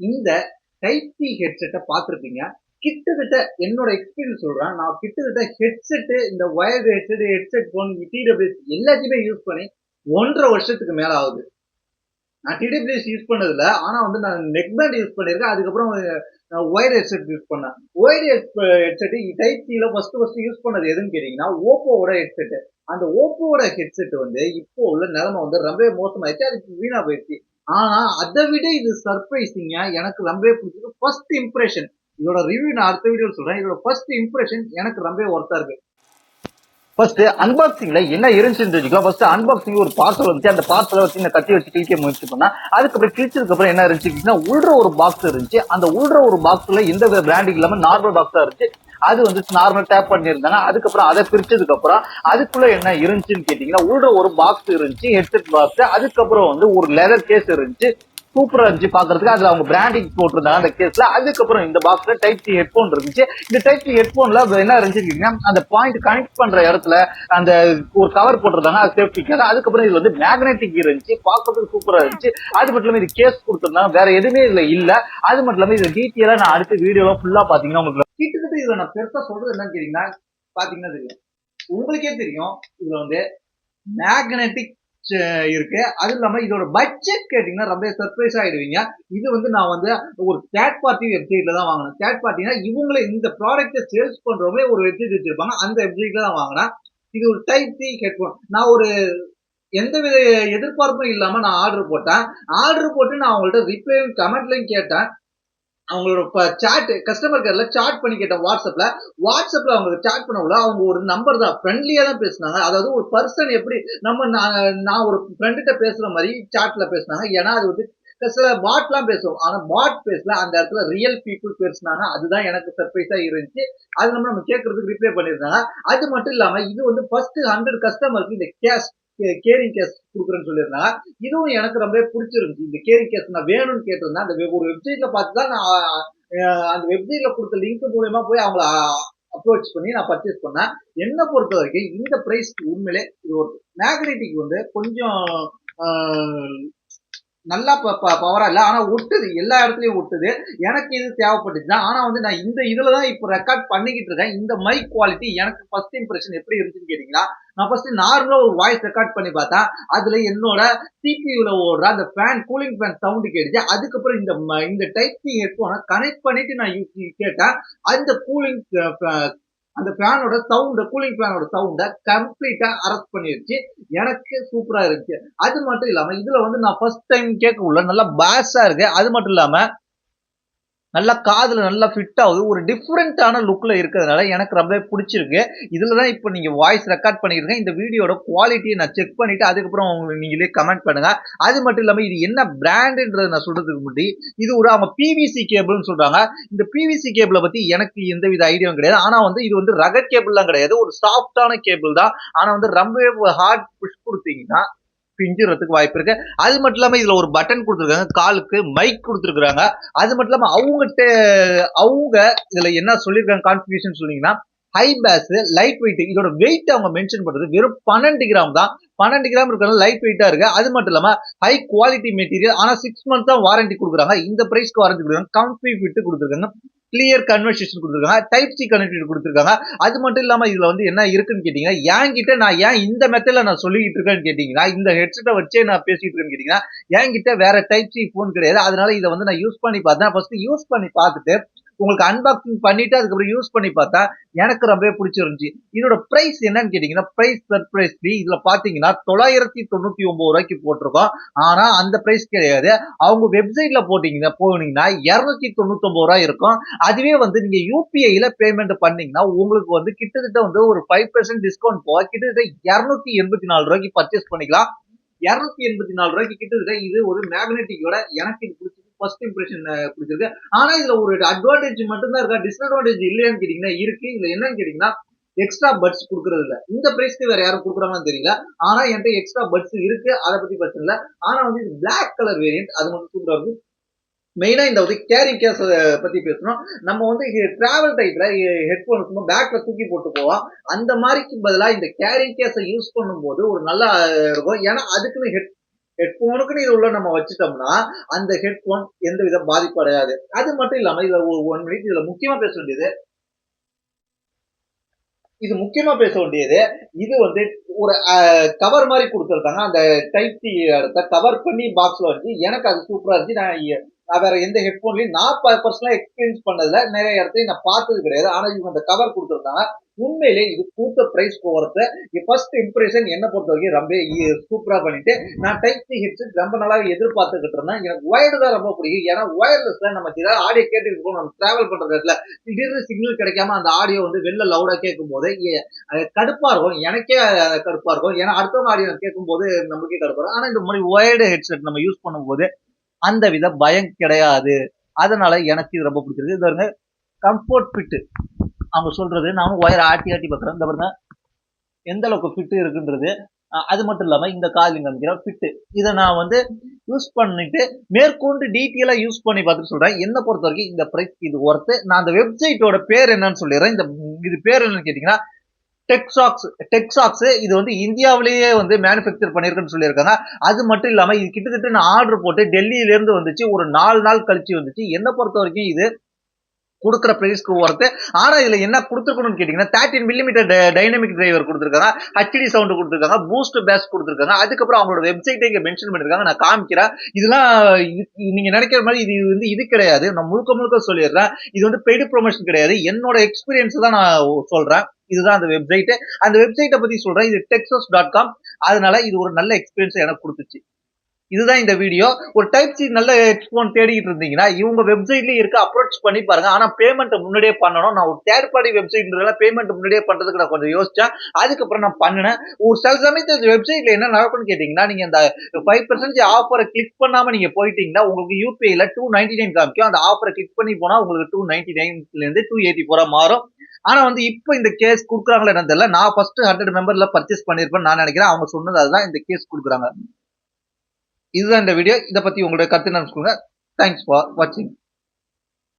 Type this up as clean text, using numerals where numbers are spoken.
இந்த type C ஹெட்செட்டை பார்த்துருப்பீங்க. கிட்டத்தட்ட என்னோட எக்ஸ்பீரியன்ஸ் சொல்றேன். நான் கிட்டத்தட்ட ஹெட்செட்டு இந்த wired headset, headset phone, TWS எல்லாத்தையுமே யூஸ் பண்ணி 1.5 வருஷத்துக்கு மேல ஆகுது. நான் டிடபிள்யூஎஸ் யூஸ் பண்ணதில்ல. ஆனா வந்து நான் நெக் பேண்ட் யூஸ் பண்ணியிருக்கேன். அதுக்கப்புறம் ஒயர்டு ஹெட்செட் யூஸ் பண்ணேன். ஒயர்டு ஹெட்செட் டைப் சில ஃபர்ஸ்ட் யூஸ் பண்ணது எதுன்னு கேட்டீங்கன்னா, ஓப்போவோட ஹெட்செட். அந்த ஓப்போவோட ஹெட்செட் வந்து இப்போ உள்ள நிலைமை வந்து ரொம்பவே மோசமாயிடுச்சு. அது வீணா போயிடுச்சு. ஆனா அதை விட இது சர்ப்ரைசிங்கா எனக்கு ரொம்பவே பிடிச்சது ஃபர்ஸ்ட் இம்ப்ரெஷன். இதோட ரிவ்யூ நான் அடுத்த வீடியோல சொல்றேன். இதோட ஃபர்ஸ்ட் இம்ப்ரெஷன் எனக்கு ரொம்பவே ஒர்த்தா இருக்கு. ஃபர்ஸ்ட் அன்பாக்சிங்ல என்ன இருந்துச்சுன்னு தெரிஞ்சுக்கலாம். ஃபர்ஸ்ட் அன்பாக்சிங் ஒரு பார்சல் வந்துச்சு. அந்த பார்சலை வச்சு இந்த கத்தி வச்சு கிழிக்க முயற்சி பண்ணா, அதுக்கப்புறம் கிழிச்சதுக்கு அப்புறம் என்ன இருந்துச்சுன்னா உள்ள ஒரு பாக்ஸ் இருந்துச்சு. அந்த உள்ள ஒரு பாக்ஸ்ல எந்த பிராண்டிங் இல்லாம நார்மல் பாக்ஸா இருந்துச்சு. அது வந்து நார்மல் டேப் பண்ணியிருந்தாங்க. அதுக்கப்புறம் அதை பிரிச்சதுக்கு அப்புறம் அதுக்குள்ள என்ன இருந்துச்சுன்னு கேட்டீங்கன்னா உள்ள ஒரு பாக்ஸ் இருந்துச்சு, ஹெட்செட் பாக்ஸ். அதுக்கப்புறம் வந்து ஒரு லெதர் கேஸ் இருந்துச்சு. சூப்பரா இருந்துச்சு பாக்குறதுக்கு. அதுல அவங்க பிராண்டிங் போட்டிருந்தாங்க அந்த கேஸ்ல. அதுக்கப்புறம் இந்த பாக்ஸ்ல டைப் சி ஹெட்போன் இருந்துச்சு. இந்த டைப் சி ஹெட்போன்ல என்ன இருந்துச்சு, அந்த பாயிண்ட் கனெக்ட் பண்ற இடத்துல அந்த ஒரு கவர் போட்டிருந்தாங்க, அது சேஃப்டிக்காக. அதுக்கப்புறம் இது வந்து மேக்னெட்டிக் இருந்துச்சு, பாக்குறதுக்கு சூப்பரா இருந்துச்சு. அது மட்டும் இல்லாம இது கேஸ் கொடுத்திருந்தாங்க, வேற எதுவுமே இதுல இல்ல. அது மட்டும் இல்லாம இது டீட்டெயிலா நான் அடுத்த வீடியோல ஃபுல்லா பாத்தீங்கன்னா உங்களுக்கு கிட்டத்தட்ட இதுல நான் பெருசா சொல்றது என்னன்னு கேட்டீங்கன்னா, பாத்தீங்கன்னா தெரியும், உங்களுக்கே தெரியும். இதுல வந்து மேக்னெட்டிக் இருக்கு. அது இல்லாம இதோட பட்ஜெட் கேட்டீங்கன்னா ரொம்ப சர்ப்ரைஸ் ஆயிடுவீங்க. இது வந்து நான் வந்து ஒரு தேர்ட் பார்ட்டி வெப்சைட்ல தான் வாங்கினேன். தேர்ட் பார்ட்டினா இவங்களே இந்த ப்ராடக்ட்டை சேல்ஸ் பண்றவங்களே ஒரு வெப்சைட் வச்சிருப்பாங்க. அந்த வெப்சைட்ல தான் வாங்கினேன். இது ஒரு டைப் சி ஹெட்போன். நான் ஒரு எந்தவித எதிர்பார்ப்பும் இல்லாம நான் ஆர்டர் போட்டேன். ஆர்டர் போட்டு நான் அவங்கள்ட்ட ரிப்ளையும் கமெண்ட்லையும் கேட்டேன். அவங்களோட சாட் கஸ்டமர் கேர்ல சாட் பண்ணி கேட்டேன் வாட்ஸ்அப்ல அவங்க சாட் பண்ணல. அவங்க ஒரு நம்பர் தான் ஃப்ரெண்ட்லியா தான் பேசினாங்க. அதாவது ஒரு பர்சன் எப்படி நம்ம நான் ஒரு ஃப்ரெண்ட்ட பேசுற மாதிரி சாட்ல பேசினாங்க. ஏன்னா அது வந்து சில பாட்லாம் பேசுவோம். ஆனா பாட் பேசல. அந்த இடத்துல ரியல் பீப்புள் பேசினாங்க. அதுதான் எனக்கு சர்ப்ரைஸா இருந்துச்சு. அது நம்ம கேட்கறதுக்கு ரிப்ளை பண்ணியிருந்தாங்க. அது மட்டும் இல்லாம இது வந்து ஃபர்ஸ்ட் 100 கஸ்டமருக்கு இந்த கேரிங் கேஸ் கொடுக்குறேன்னு சொல்லியிருந்தாங்க. இதுவும் எனக்கு ரொம்ப பிடிச்சிருந்துச்சு. இந்த கேரிங் கேஸ் நான் வேணும்னு கேட்டிருந்தேன். அந்த ஒரு வெப்சைட்ல பார்த்து தான் நான் அந்த வெப்சைட்ல கொடுத்த லிங்க் மூலமா போய் அவங்கள அப்ரோச் பண்ணி நான் பர்ச்சேஸ் பண்ணேன். என்ன பொறுத்த வரைக்கும் இந்த பிரைஸ் உண்மையிலே இது ஒரு மேக்னெட்டிக் வந்து கொஞ்சம் நல்லா பவரா இல்ல. ஆனா ஒட்டுது, எல்லா இடத்துலயும் ஒட்டுது. எனக்கு இது தேவைப்பட்டுச்சு. ஆனா வந்து நான் இந்த இதுலதான் இப்ப ரெக்கார்ட் பண்ணிக்கிட்டு இருக்கேன். இந்த மைக் குவாலிட்டி எனக்கு ஃபர்ஸ்ட் இம்ப்ரெஷன் எப்படி இருந்துச்சுன்னு கேட்டீங்கன்னா, நான் ஃபர்ஸ்ட் நார்மலா ஒரு வாய்ஸ் ரெக்கார்ட் பண்ணி பார்த்தேன். அதுல என்னோட சிபியூல ஓடுற அந்த ஃபேன் கூலிங் ஃபேன் சவுண்ட் கேட்டுச்சு. அதுக்கப்புறம் இந்த டைப் சி ஹெட்போனை கனெக்ட் பண்ணிட்டு நான் கேட்டேன். அந்த கூலிங் அந்த ஃபேனோட சவுண்ட், கூலிங் ஃபேனோட சவுண்ட கம்ப்ளீட்டா அரெஸ்ட் பண்ணிருச்சு. எனக்கு சூப்பரா இருந்துச்சு. அது மட்டும் இல்லாம இதுல வந்து நான் ஃபர்ஸ்ட் டைம் கேட்கக்குள்ள நல்லா பாஸா இருக்கு. அது மட்டும் இல்லாம நல்லா காதுல நல்லா ஃபிட் ஆகுது. ஒரு டிஃபரெண்டான லுக்ல இருக்கிறதுனால எனக்கு ரொம்பவே பிடிச்சிருக்கு. இதுல தான் இப்போ நீங்க வாய்ஸ் ரெக்கார்ட் பண்ணிருக்கேன். இந்த வீடியோட குவாலிட்டியை நான் செக் பண்ணிட்டு அதுக்கப்புறம் நீங்களே கமெண்ட் பண்ணுங்க. அது மட்டும் இல்லாம இது என்ன பிராண்டுன்றத நான் சொல்றதுக்கு முன்னாடி இது ஒரு அவங்க பிவிசி கேபிள்னு சொல்றாங்க. இந்த பிவிசி கேபிளை பத்தி எனக்கு எந்தவித ஐடியாவும் கிடையாது. ஆனா வந்து இது வந்து ரகட் கேபிள்லாம் கிடையாது. ஒரு சாஃப்டான கேபிள் தான். ஆனா வந்து ரொம்பவே ஹார்ட் புஷ் கொடுத்தீங்கன்னா பிஞ்சுறதுக்கு வாய்ப்பு இருக்கு. அது மட்டும் இல்லாம இதுல ஒரு பட்டன் கொடுத்துருக்காங்க, காலுக்கு மைக் கொடுத்துருக்காங்க. அது மட்டும் இல்லாம அவங்க இதுல என்ன சொல்லியிருக்காங்க கான்ஃபிகரேஷன் சொன்னீங்கன்னா, ஹை பேஸ், லைட் வெயிட். இதோட வெயிட் அவங்க மென்ஷன் பண்றது வெறும் 12 கிராம் தான். 12 கிராம் இருக்கிறது லைட் வெயிட்டா இருக்கு. அது மட்டும் இல்லாம ஹை குவாலிட்டி மெட்டீரியல். ஆனா 6 மந்த்ஸ் தான் வாரண்டி கொடுக்குறாங்க. இந்த பிரைஸ்க்கு வாரண்டி கொடுக்குறாங்க. கம்ஃபி ஃபிட் கொடுத்துருக்காங்க. கிளியர் கன்வர்சேஷன் கொடுத்துருக்காங்க. டைப் சி கனெக்டிவிட்டி கொடுத்துருக்காங்க. அது மட்டும் இல்லாம இதுல வந்து என்ன இருக்குன்னு கேட்டீங்கன்னா, என்கிட்ட நான் ஏன் இந்த மெத்தட்ல நான் சொல்லிட்டு இருக்கேன்னு கேட்டீங்கன்னா, இந்த ஹெட்செட்டை வச்சே நான் பேசிட்டு இருக்கேன்னு கேட்டீங்கன்னா, என்கிட்ட வேற டைப் சி போன் கிடையாது. அதனால இதை வந்து நான் யூஸ் பண்ணி பார்த்தேன். ஃபர்ஸ்ட் யூஸ் பண்ணி பார்த்துட்டு உங்களுக்கு அன்பாக்சிங் பண்ணிட்டு அதுக்கப்புறம் யூஸ் பண்ணி பார்த்தா எனக்கு ரொம்பவே பிடிச்சிருந்துச்சு. இதோட பிரைஸ் என்னன்னு கேட்டீங்கன்னா, பிரைஸ் சர்ப்ரைஸ்லி இதுல பாத்தீங்கன்னா 999 ரூபாய்க்கு போட்டிருக்கோம். ஆனா அந்த பிரைஸ் கிடையாது. அவங்க வெப்சைட்ல போனீங்கன்னா 299 ரூபாய் இருக்கும். அதுவே வந்து நீங்க யூபிஐல பேமெண்ட் பண்ணீங்கன்னா உங்களுக்கு வந்து கிட்டத்தட்ட வந்து ஒரு 5% டிஸ்கவுண்ட் போக கிட்டத்தட்ட 284 ரூபாய்க்கு பர்ச்சேஸ் பண்ணிக்கலாம். 284 ரூபாய்க்கு கிட்டத்தட்ட இது ஒரு மேக்னெட்டிக்கோட எனக்கு இது பிடிச்சது ஃபர்ஸ்ட் இம்ப்ரெஷன் பிடிச்சிருக்கு. ஆனா இதுல ஒரு அட்வான்டேஜ் மட்டும் தான் இருக்கா, டிஸ்அட்வான்டேஜ் இல்லையான்னு கேட்டீங்கன்னா இருக்கு. இதுல என்னன்னு கேட்டீங்கன்னா எக்ஸ்ட்ரா பட்ஸ் கொடுக்கறது இல்ல. இந்த பிரைஸ்க்கு வேற யாரும் கொடுக்குறாங்கன்னு தெரியல. ஆனா என்கிட்ட எக்ஸ்ட்ரா பட்ஸ் இருக்கு, அதை பத்தி பிரச்சனை இல்ல. ஆனா வந்து இது பிளாக் கலர் வேரியன்ட், அது மட்டும் சூப்பரா இருக்கு. மெயினா இந்த வந்து கேரிங் கேஸ் பத்தி பேசணும். நம்ம வந்து டிராவல் டைப்ல ஹெட்போன் சும்மா பேக்ல தூக்கி போட்டு போவோம். அந்த மாதிரிக்கு பதிலா இந்த கேரிங் கேஸை யூஸ் பண்ணும்போது ஒரு நல்லா இருக்கும். ஏன்னா அதுக்குன்னு ஹெட்போனுக்குன்னு இது உள்ள நம்ம வச்சுட்டோம்னா அந்த ஹெட்போன் எந்த வித பாதிப்பு அடையாது. அது மட்டும் இல்லாம இதுல ஒரு 1 மினிட் இதுல முக்கியமா பேச வேண்டியது இது வந்து ஒரு கவர் மாதிரி கொடுத்துருக்காங்க. அந்த டைப் சி இடத்த கவர் பண்ணி பாக்ஸ்ல வச்சு எனக்கு அது சூப்பரா இருந்துச்சு. நான் வேற எந்த ஹெட்போன்லயும் நான் பர்சனலா எக்ஸ்பீரியன்ஸ் பண்ணதுல நிறைய இடத்தையும் நான் பார்த்தது கிடையாது. ஆனா இவங்க அந்த கவர் கொடுத்துருக்காங்க. உண்மையிலே இது கொடுத்த பிரைஸ் போகிறத ஃபர்ஸ்ட் இம்ப்ரெஷன் என்ன பொறுத்த வரைக்கும் ரொம்ப சூப்பரா பண்ணிட்டு நான் டைப் சி ஹெட்செட் ரொம்ப நாளாவே எதிர்பார்த்துக்கிட்டு இருந்தேன். எனக்கு ஒயர்டு தான் ரொம்ப பிடிக்கும். ஏன்னா ஒயர்லெஸ்ல நமக்கு ஏதாவது ஆடியோ கேட்டுட்டு இருக்கோம், நம்ம டிராவல் பண்ற இடத்துல திடீர்னு சிக்னல் கிடைக்காம அந்த ஆடியோ வந்து வெளில லவுடா கேட்கும் போது கடுப்பா இருக்கும். எனக்கே கடுப்பா இருக்கும். ஏன்னா அடுத்தவங்க ஆடியோ கேட்கும் போது நமக்கே கடுப்பா இருக்கும். ஆனா இந்த மாதிரி ஒயர்டு ஹெட்செட் நம்ம யூஸ் பண்ணும்போது அந்த வித பயம் கிடையாது. அதனால எனக்கு இது ரொம்ப பிடிச்சிருக்கு. இது பாருங்க கம்ஃபோர்ட் ஃபிட் அவங்க சொல்றது நானும் ஒயர் ஆட்டி ஆட்டி பார்க்குறேன். இந்த பாருங்க எந்த அளவுக்கு ஃபிட் இருக்குன்றது. அது மட்டும் இல்லாம இந்த காலிங் காமிக்கிற ஃபிட் இதை நான் வந்து யூஸ் பண்ணிட்டு மேற்கொண்டு டீட்டெயிலா யூஸ் பண்ணி பார்த்துட்டு சொல்றேன். என்ன பொறுத்த வரைக்கும் இந்த பிரைஸ் இது ஒர்த்து. நான் அந்த வெப்சைட்டோட பேர் என்னன்னு சொல்லிடுறேன். இது பேர் என்னன்னு கேட்டீங்கன்னா டெக்ஸாக்ஸ் இது வந்து இந்தியாவிலேயே வந்து மேனுஃபேக்சர் பண்ணிருக்குன்னு சொல்லியிருக்காங்க. அது மட்டும் இல்லாம இது கிட்டத்தட்ட நான் ஆர்டர் போட்டு டெல்லியில இருந்து வந்துச்சு. ஒரு 4 நாள் கழிச்சு வந்துச்சு. என்ன பொறுத்த வரைக்கும் இது கொடுக்குற பிரைஸ்க்கு ஒர்த்து. ஆனா இதுல என்ன கொடுத்துருக்கணும்னு கேட்டீங்கன்னா 13 மில்லிமீட்டர் டைனமிக் டிரைவர் கொடுத்துருக்காங்க, ஹெச்டி சவுண்ட் கொடுத்துருக்காங்க, பூஸ்ட் பேஸ் கொடுத்துருக்காங்க. அதுக்கப்புறம் அவங்களோட வெப்சைட்டை இங்க மென்ஷன் பண்ணிருக்காங்க. நான் காமிக்கிறேன். இதெல்லாம் நீங்க நினைக்கிற மாதிரி இது வந்து இது கிடையாது. நான் முழுக்க முழுக்க சொல்லிடுறேன். இது வந்து பெய்டு ப்ரொமோஷன் கிடையாது. என்னோட எக்ஸ்பீரியன்ஸ் தான் நான் சொல்றேன். இதுதான் அந்த வெப்சைட். அந்த வெப்சைட்டை பத்தி சொல்றேன். இது texas.com. அதனால இது ஒரு நல்ல எக்ஸ்பீரியன்ஸ் எனக்கு கொடுத்துச்சு. இதுதான் இந்த வீடியோ. ஒரு டைப் சி நல்ல ஹெட்போன் தேடிட்டு இருந்தீங்கன்னா இவங்க வெப்சைட்லயே இருக்க அப்ரோச் பண்ணி பாருங்க. ஆனா பேமெண்ட் முன்னாடியே பண்ணணும். நான் ஒரு தேர்ட் பார்ட்டி வெப்சைட்ன்றதால பேமெண்ட் முன்னாடியே பண்றதுக்கு நான் கொஞ்சம் யோசிச்சேன். அதுக்கப்புறம் நான் பண்ணினேன். ஒரு சில சமயத்துல வெப்சைட்ல என்ன நடக்கும்னு கேட்டீங்கன்னா நீங்க அந்த 5% ஆஃபரை கிளிக் பண்ணாம நீங்க போயிட்டீங்கன்னா உங்களுக்கு யூபிஐல 299 காமிக்கும். அந்த ஆஃபரை கிளிக் பண்ணி போனா உங்களுக்கு 299 இருந்து 284 மாறும். ஆனா வந்து இப்ப இந்த கேஸ் குடுக்குறாங்களா என்னன்னு தெரியல. நான் ஃபர்ஸ்ட் 100 மெம்பர்ல பர்ச்சேஸ் பண்ணிருப்பேன் நான் நினைக்கிறேன். அவங்க சொன்னது அதுதான் இந்த கேஸ் கொடுக்குறாங்க. இதுதான் இந்த வீடியோ. இதை பத்தி உங்களுடைய கருத்து என்ன சொல்லுங்க. தேங்க்ஸ் ஃபார் வாட்சிங்.